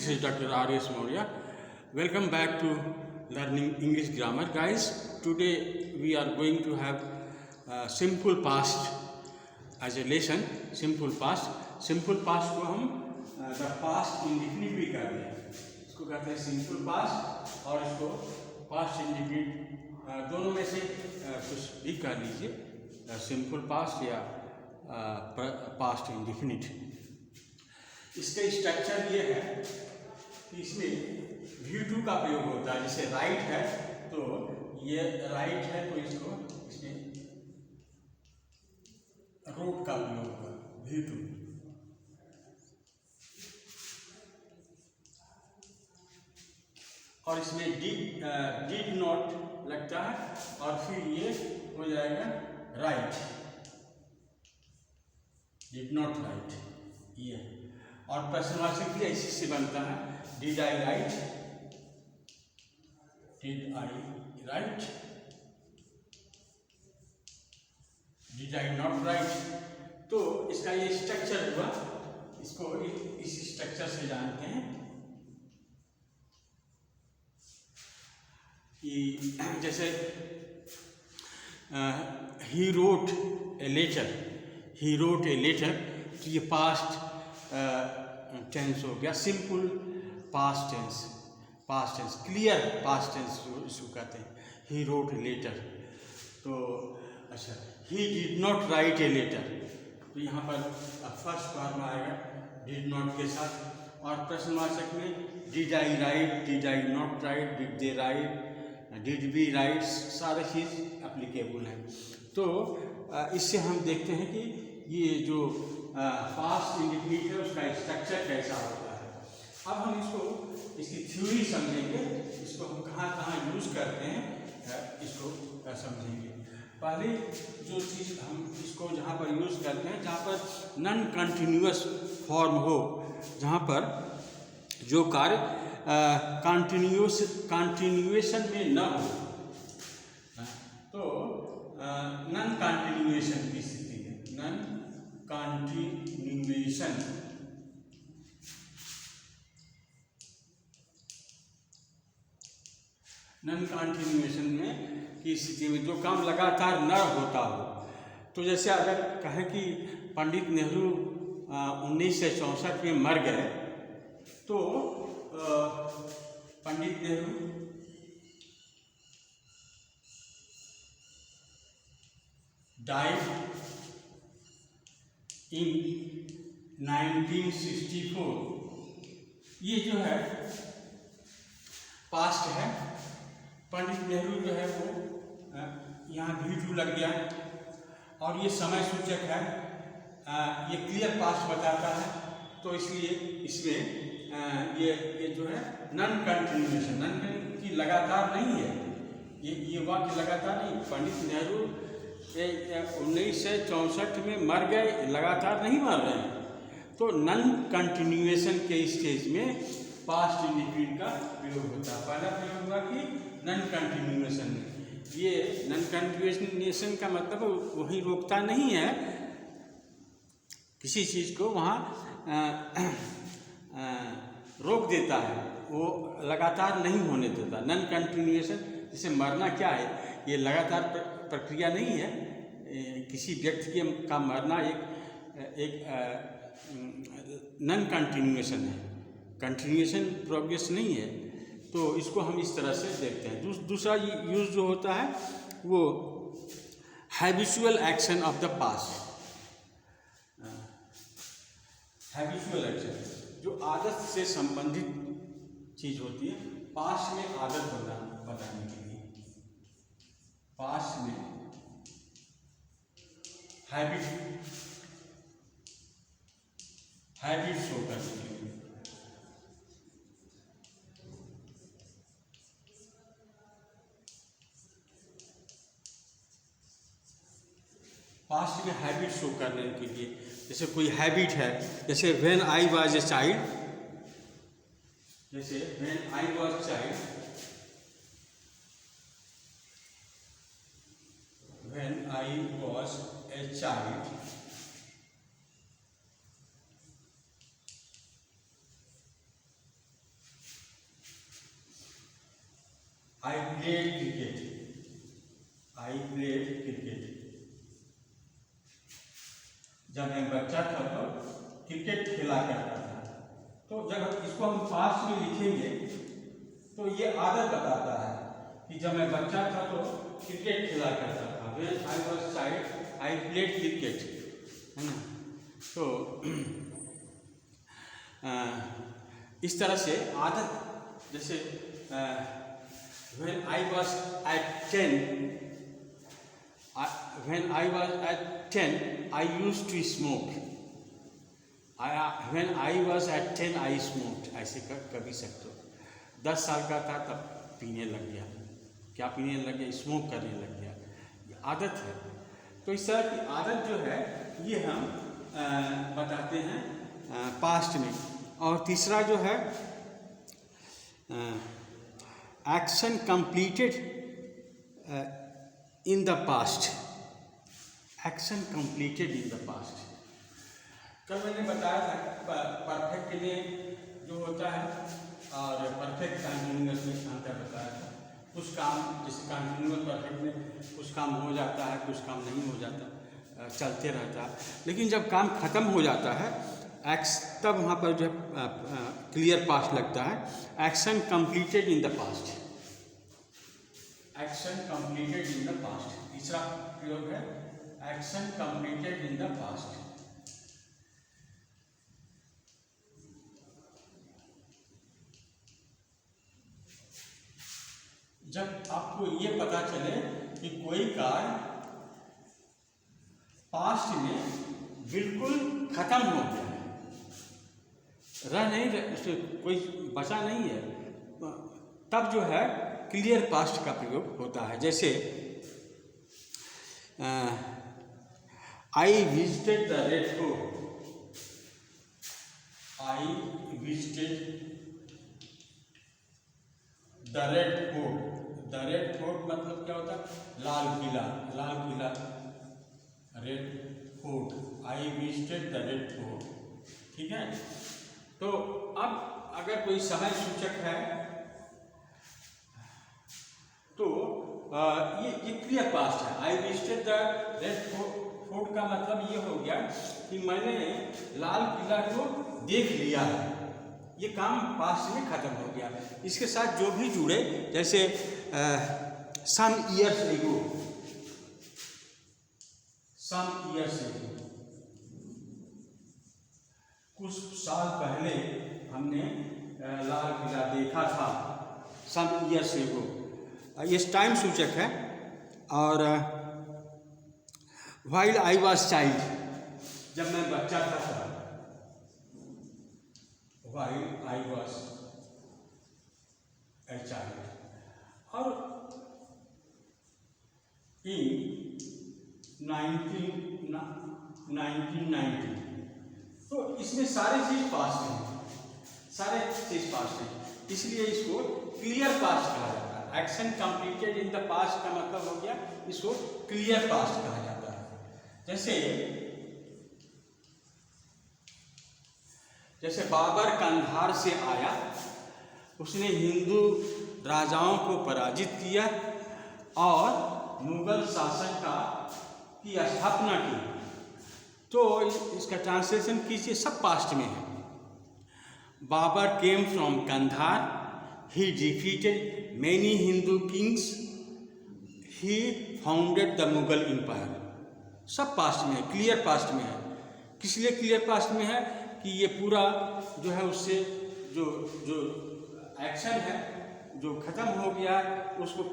This is Dr. R.S. Maurya. Welcome back to Learning English Grammar. Guys, today we are going to have simple past as a lesson. Simple past. Simple past को हम the past indefinite भी करते हैं. इसको कहते हैं simple past और इसको past indefinite दोनों में से कुछ भी कर लीजिए. Simple past या past indefinite. इसका स्ट्रक्चर ये है कि इसमें V2 का प्रयोग होता है. जैसे राइट है तो ये राइट है तो इसको इसमें रोट का प्रयोग होगा V2. और इसमें डिड नॉट लगता है और फिर ये हो जाएगा राइट. डिड नॉट राइट ये. और प्रश्नवाचक भी इसी से बनता है. Did I write, did I write, did I not right. तो इसका ये स्ट्रक्चर हुआ. इसको इस स्ट्रक्चर से जानते हैं कि जैसे he wrote a letter, he wrote a letter, तो ये पास्ट टेंस हो गया. Simple past tense, past tense, clear past tense इसको कहते हैं. He wrote a letter. तो अच्छा, he did not write a letter, तो यहाँ पर फर्स्ट फॉर्म आएगा डिड नॉट के साथ. और प्रश्नवाचक में did I write, did I not write, did they write, did we write, सारे चीज़ एप्लीकेबल हैं. तो इससे हम देखते हैं कि ये जो पास्ट इंडिफिनिट है उसका स्ट्रक्चर कैसा होता है. अब हम इसकी थ्योरी समझेंगे. इसको हम कहाँ कहाँ यूज़ करते हैं इसको समझेंगे. पहले जो चीज़ हम इसको जहाँ पर यूज़ करते हैं, जहाँ पर नॉन कंटिन्यूअस फॉर्म हो, जहाँ पर जो कार्य कंटिन्यूएशन में न हो, तो नॉन कंटिन्यूएशन की स्थिति है. नॉन कंटिन्यूएशन, नॉन कंटिन्यूएशन में की स्थिति में जो काम लगातार न होता हो. तो जैसे अगर कहें कि पंडित नेहरू 1964 में मर गए, तो पंडित नेहरू डाइड इन 1964. ये जो है पास्ट है. पंडित नेहरू जो है वो यहाँ V2 लग गया और ये समय सूचक है. ये क्लियर पास्ट बताता है. तो इसलिए इसमें ये जो है नॉन कंटिन्यूएशन, नॉन की लगातार नहीं है. ये वाक्य लगातार नहीं. पंडित नेहरू 1964 में मर गए, लगातार नहीं मर रहे हैं. तो नॉन कंटिन्यूएशन के स्टेज में पास्ट इंडिफिनिट का प्रयोग होता है. पहला प्रयोग हुआ कि नॉन कंटिन्यूएशन में. ये नॉन कंटिन्यूएशन का मतलब वही रोकता नहीं है किसी चीज़ को, वहाँ रोक देता है, वो लगातार नहीं होने देता. नॉन कंटिन्यूएशन, जैसे मरना क्या है, ये लगातार प्रक्रिया नहीं है. किसी व्यक्ति का मरना एक नॉन कंटिन्यूएशन है, कंटिन्यूएशन प्रोग्रेस नहीं है. तो इसको हम इस तरह से देखते हैं. दूसरा यूज जो होता है वो habitual action of the past. Habitual action जो आदत से संबंधित चीज होती है. पास्ट में आदत बताने के लिए, पास्ट में हैबिट शो करने के लिए. पास्ट में हैबिट शो करने के लिए, जैसे कोई हैबिट है, जैसे when I was a child, जैसे when I was child, when I was a child, I played cricket, I played cricket. जब मैं बच्चा था तो क्रिकेट खेला करता था। तो जब इसको हम पास्ट में लिखेंगे तो ये आदत बताता है कि जब मैं बच्चा था तो क्रिकेट खेला करता था। When I was child I played cricket, है ना। तो इस तरह से आदत, जैसे when I was at 10, when I was at 10, I used to smoke. When I was at 10, I smoked. ऐसे कर भी सकते हो। 10 साल का था तब पीने लग गया। क्या पीने लग गया? स्मोक करने लग गया। ये आदत है। तो इस तरह की आदत जो है ये हम बताते हैं पास्ट में। और तीसरा जो है action completed in the past, action completed in the past. कल मैंने बताया था परफेक्ट में जो होता है और परफेक्ट कंटिन्यूअस में अंतर बताया था। कुछ काम जैसे कंटिन्यूअस परफेक्ट में कुछ काम हो जाता है, कुछ काम नहीं हो जाता, चलते रहता है। लेकिन जब काम खत्म हो जाता है तब वहाँ पर जो क्लियर पास्ट लगता है। Action completed in the past, action completed in the past. तीसरा प्रयोग है action completed in the past. जब आपको ये पता चले कि कोई कार्य पास्ट में बिल्कुल खत्म हो गया है, रह नहीं रहे, कोई बचा नहीं है, तब जो है क्लियर पास्ट का प्रयोग होता है। जैसे I visited the Red Fort, I visited the Red Fort. The Red Fort मतलब क्या होता है? लाल किला, लाल किला, Red Fort. I visited the Red Fort, ठीक है। तो अब अगर कोई समय सूचक है तो ये क्लियर पास्ट है। आई विजिटेड द रेड फोर्ट का मतलब ये हो गया कि मैंने लाल किला को देख लिया है, ये काम पास्ट में खत्म हो गया। इसके साथ जो भी जुड़े, जैसे some years ago, some years ago, कुछ साल पहले हमने लाल किला देखा था, सम इयर्स एगो। ये टाइम सूचक है। और व्हाइल आई वाज चाइल्ड, जब मैं बच्चा था, while I was a child. और इन 1990, तो इसमें सारे चीज पास्ट हैं, सारे चीज पास्ट हैं, इसलिए इसको क्लियर पास्ट कहा जाता है। Action completed in the past का मतलब हो गया इसको क्लियर पास्ट कहा जाता है। जैसे बाबर कंधार से आया, उसने हिंदू राजाओं को पराजित किया और मुगल शासन की स्थापना की। तो इसका ट्रांसलेशन कीजिए, सब पास्ट में है। Babur came from Kandahar, he defeated many Hindu kings, he founded the Mughal empire। सब पास्ट में है, क्लियर पास्ट में है। किस लिए क्लियर पास्ट में है? कि ये पूरा जो है उससे जो एक्शन है जो खत्म हो गया उसको